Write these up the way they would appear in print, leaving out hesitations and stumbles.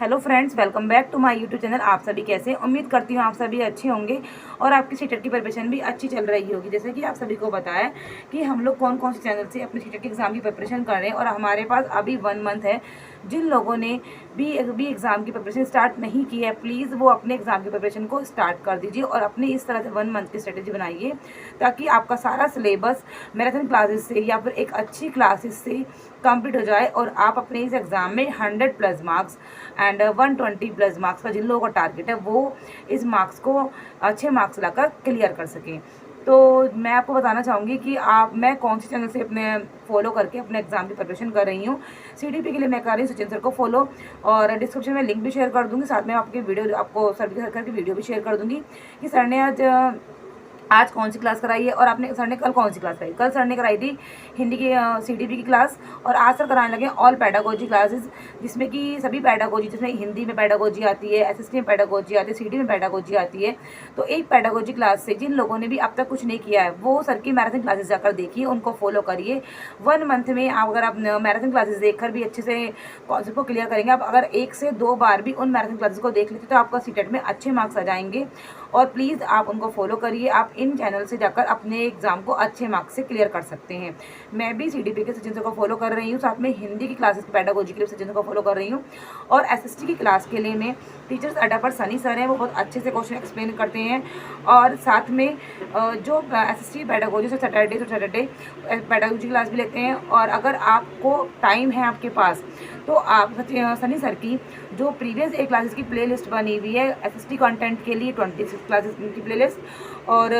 Hello friends, welcome back to my YouTube channel. आप सभी कैसे हैं? उम्मीद करती हूँ आप सभी अच्छे होंगे और आपकी सीटेट की प्रिपरेशन भी अच्छी चल रही होगी। जैसे कि आप सभी को बताया कि हम लोग कौन कौन से चैनल से अपने सीटेट के एग्ज़ाम की प्रिपरेशन कर रहे हैं और हमारे पास अभी 1 मंथ है। जिन लोगों ने भी एग्ज़ाम की प्रिपरेशन स्टार्ट नहीं की है, प्लीज़ वो अपने एग्ज़ाम की प्रिपरेशन को स्टार्ट कर दीजिए और अपनी इस तरह से 1 मंथ की स्ट्रेटेजी बनाइए ताकि आपका सारा सिलेबस मैराथन क्लासेस से या फिर एक अच्छी क्लासेस से कंप्लीट हो जाए और आप अपने इस एग्ज़ाम में 100+ मार्क्स एंड 120+ मार्क्स का जिन लोगों का टारगेट है वो इस मार्क्स को अच्छे मार्क्स लाकर क्लियर कर सकें। तो मैं आपको बताना चाहूँगी कि मैं कौन से चैनल से अपने फॉलो करके अपने एग्ज़ाम की प्रिपरेशन कर रही हूँ। सीडीपी के लिए मैं कर रही हूँ सचिन सर को फॉलो और डिस्क्रिप्शन में लिंक भी शेयर कर दूँगी। साथ में आपकी वीडियो आपको सर की वीडियो भी शेयर कर दूँगी कि सर ने आज कौन सी क्लास कराई है और सर ने कल कौन सी क्लास कराई। कल सर ने कराई थी हिंदी की सीडीपी की क्लास और आज सर कराने लगे ऑल पैडागोजी क्लासेस, जिसमें कि सभी पैडागोजी, जिसमें हिंदी में पैडागोजी आती है, एसएसटी में पैडागोजी आती है, सीडी में पैडागोजी आती है। तो एक पैडागोजी क्लास से जिन लोगों ने भी अब तक कुछ नहीं किया है वो सर की मैराथन क्लासेस जाकर देखिए, उनको फॉलो करिए। 1 मंथ में अगर आप मैराथन क्लासेस देखकर भी अच्छे से कॉन्सेप्ट को क्लियर करेंगे, आप अगर 1 से 2 बार भी उन मैराथन क्लासेस को देख लेते तो आपका सीटेट में अच्छे मार्क्स आ जाएंगे। और प्लीज़ आप उनको फॉलो करिए। आप इन चैनल से जाकर अपने एग्ज़ाम को अच्छे मार्क्स से क्लियर कर सकते हैं। मैं भी सीडीपी के सचिन सर को फॉलो कर रही हूँ, साथ में हिंदी की क्लासेस की पैडागोजी के लिए सचिन सर को फॉलो कर रही हूँ और एसएसटी की क्लास के लिए मैं टीचर्स अड्डा पर सनी सर हैं, वो बहुत अच्छे से क्वेश्चन एक्सप्लेन करते हैं। और साथ में जो एसएसटी पैडागोजी से सैटरडे पैडागोजी क्लास भी लेते हैं। और अगर आपको टाइम है आपके पास तो आप सनी सर की जो प्रीवियस एक क्लासेस की प्लेलिस्ट बनी हुई है एसएसटी कंटेंट के लिए 26 क्लासेस की प्लेलिस्ट और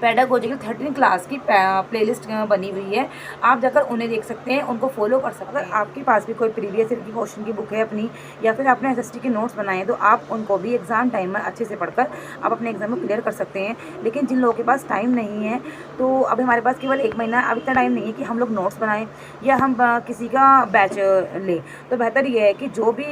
पैडागोजी की 13 क्लास की प्लेलिस्ट बनी हुई है, आप जाकर उन्हें देख सकते हैं, उनको फॉलो कर सकते हैं। अगर आपके पास भी कोई प्रीवियस ईयर की क्वेश्चन की बुक है अपनी या फिर आपने एसएसटी के नोट्स बनाए हैं तो आप उनको भी एग्ज़ाम टाइम में अच्छे से पढ़कर आप अपने एग्ज़ाम को क्लियर कर सकते हैं। लेकिन जिन लोगों के पास टाइम नहीं है तो अभी हमारे पास केवल 1 महीना, अब इतना टाइम नहीं है कि हम लोग नोट्स बनाएं या हम किसी का बैच लें। तो बेहतर ये है कि जो भी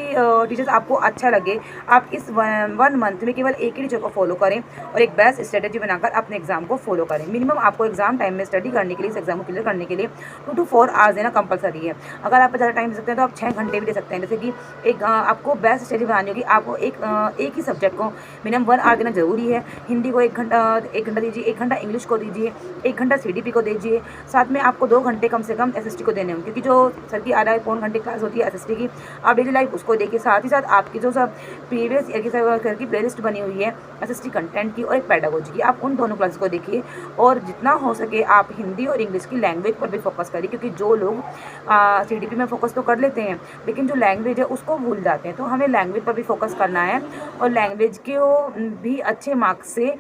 टीचर्स आपको अच्छा लगे आप इस 1 मंथ में केवल एक ही टीचर को फॉलो करें और एक बेस्ट स्ट्रेटेजी बनाकर अपने एग्ज़ाम को फॉलो करें। मिनिमम आपको एग्जाम टाइम में स्टडी करने के लिए, इस एग्जाम को क्लियर करने के लिए 2 to 4 आवर्स देना कंपलसरी है। अगर आप ज़्यादा टाइम दे सकते हैं तो आप 6 घंटे भी दे सकते हैं। जैसे कि एक आपको बेस्ट स्टडी बनानी होगी, आपको एक ही सब्जेक्ट को मिनिमम 1 आवर देना जरूरी है। हिंदी को 1 घंटा दीजिए, 1 घंटा इंग्लिश को दीजिए, 1 घंटा सीडीपी को दीजिए। साथ में आपको 2 घंटे कम से कम एसएसटी को देने होंगे, क्योंकि जो सर की आधा पौन घंटे क्लास होती है एसएसटी की, आप डेली लाइफ उसको देखिए। साथ ही साथ आपकी जो सब प्रीवियस ईयर की सर की प्लेलिस्ट बनी हुई है एसएसटी कंटेंट की और एक पैडागोजी की, आप उन दोनों क्लास को देखिए। और जितना हो सके आप हिंदी और इंग्लिश की लैंग्वेज पर भी फोकस करिए, क्योंकि जो लोग सीडीपी में फोकस तो कर लेते हैं लेकिन जो लैंग्वेज है उसको भूल जाते हैं। तो हमें लैंग्वेज पर भी फोकस करना है और लैंग्वेज को भी अच्छे मार्क्स से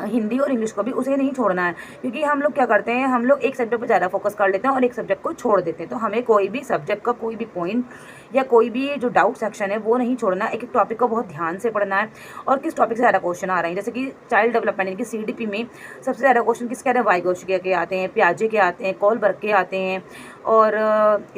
हिंदी और इंग्लिश को भी उसे नहीं छोड़ना है। क्योंकि हम लोग क्या करते हैं, हम लोग एक सब्जेक्ट पर ज़्यादा फोकस कर लेते हैं और एक सब्जेक्ट को छोड़ देते हैं। तो हमें कोई भी सब्जेक्ट का कोई भी पॉइंट या कोई भी जो डाउट सेक्शन है वो नहीं छोड़ना है। एक एक टॉपिक को बहुत ध्यान से पढ़ना है और किस टॉपिक से ज़्यादा क्वेश्चन आ रहे हैं। जैसे कि चाइल्ड डेवलपमेंट यानी कि सीडीपी में सबसे ज़्यादा क्वेश्चन किसके आ रहे हैं, वाइगोत्स्की के आते हैं, पियाजे के आते हैं, कोलबर्ग के आते हैं और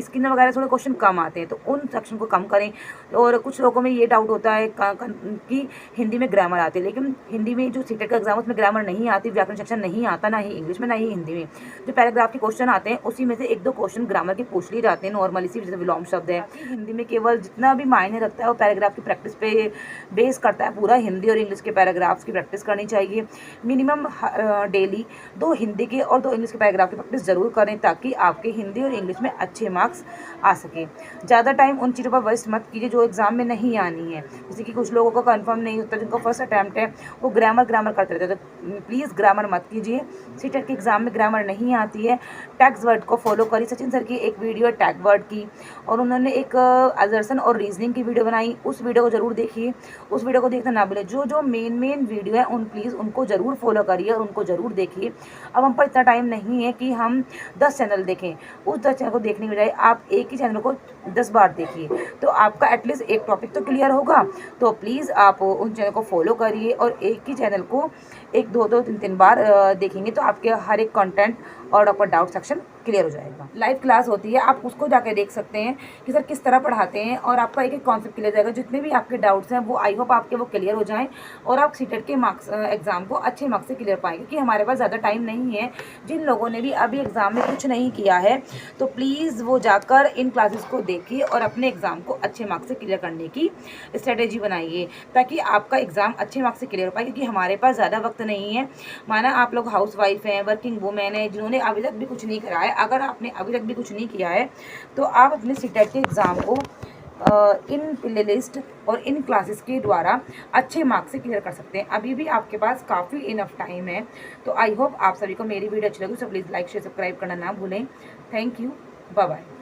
स्किनर वगैरह थोड़े क्वेश्चन कम आते हैं। तो उन सेक्शन को कम करें। और कुछ लोगों में ये डाउट होता है कि हिंदी में ग्रामर आते हैं, लेकिन हिंदी में जो सीटेट का एग्जाम उसमें ग्रामर नहीं आती, व्याकरण सेक्शन नहीं आता, ना ही इंग्लिश में ना ही हिंदी में। जो पैराग्राफ के क्वेश्चन आते हैं उसी में से 1-2 क्वेश्चन ग्रामर के पूछ लिए जाते हैं नॉर्मली सी, जैसे विलोम शब्द है। हिंदी में केवल जितना भी मायने रखता है वो पैराग्राफ की प्रैक्टिस पे बेस करता है। पूरा हिंदी और इंग्लिश के पैराग्राफ्स की प्रैक्टिस करनी चाहिए। मिनिमम डेली 2 हिंदी के और 2 इंग्लिश के पैराग्राफ की प्रैक्टिस जरूर करें ताकि आपके हिंदी और इंग्लिश में अच्छे मार्क्स आ सके। ज़्यादा टाइम उन चीज़ों पर वेस्ट मत कीजिए जो एग्जाम में नहीं आनी है। जैसे कि कुछ लोगों को कंफर्म नहीं होता, जिनको फर्स्ट अटैम्प्ट है वो ग्रामर करते रहते हैं, तो प्लीज़ ग्रामर मत कीजिए। सीटेट के एग्जाम में ग्रामर नहीं आती है। टैग्स वर्ड को फॉलो करिए। सचिन सर की एक वीडियो है टैग वर्ड की और उन्होंने एक असर्शन और रीजनिंग की वीडियो बनाई, उस वीडियो को जरूर देखिए। उस वीडियो को देखना ना भूलें। जो मेन वीडियो है प्लीज़ उनको ज़रूर फॉलो करिए और उनको ज़रूर देखिए। अब हम पर इतना टाइम नहीं है कि हम 10 चैनल देखें। उस 10 चैनल को देखने के बजाय आप एक ही चैनल को 10 बार देखिए, तो आपका एटलीस्ट एक टॉपिक तो क्लियर होगा। तो प्लीज़ आप उन चैनल को फॉलो करिए और एक ही चैनल को 1, 2, 2, 3 बार देखेंगे तो आपके हर एक कंटेंट और आपका डाउट सेक्शन क्लियर हो जाएगा। लाइव क्लास होती है, आप उसको जाके देख सकते हैं कि सर किस तरह पढ़ाते हैं, और आपका एक एक कॉन्सेप्ट क्लियर हो जाएगा। जितने भी आपके डाउट्स हैं वो आई होप आपके वो क्लियर हो जाएं और आप सीटेट के मार्क्स एग्ज़ाम को अच्छे मार्क्स से क्लियर पाएंगे। क्योंकि हमारे पास ज़्यादा टाइम नहीं है। जिन लोगों ने भी अभी एग्ज़ाम में कुछ नहीं किया है तो प्लीज़ वो जाकर इन क्लासेस को देखिए और अपने एग्ज़ाम को अच्छे मार्क्स से क्लियर करने की स्ट्रेटेजी बनाइए, ताकि आपका एग्ज़ाम अच्छे मार्क्स से क्लियर हो पाए। क्योंकि हमारे पास ज़्यादा वक्त नहीं है। माना आप लोग हाउस वाइफ हैं, वर्किंग वूमेन है, जिन्होंने अभी तक भी कुछ नहीं करा है, अगर आपने अभी तक भी कुछ नहीं किया है तो आप अपने सीटेट के एग्ज़ाम को इन प्ले लिस्ट और इन क्लासेस के द्वारा अच्छे मार्क्स से क्लियर कर सकते हैं। अभी भी आपके पास काफ़ी इनफ टाइम है। तो आई होप आप सभी को मेरी वीडियो अच्छी लगी, तो प्लीज़ लाइक शेयर सब्सक्राइब करना ना भूलें। Thank you, bye bye.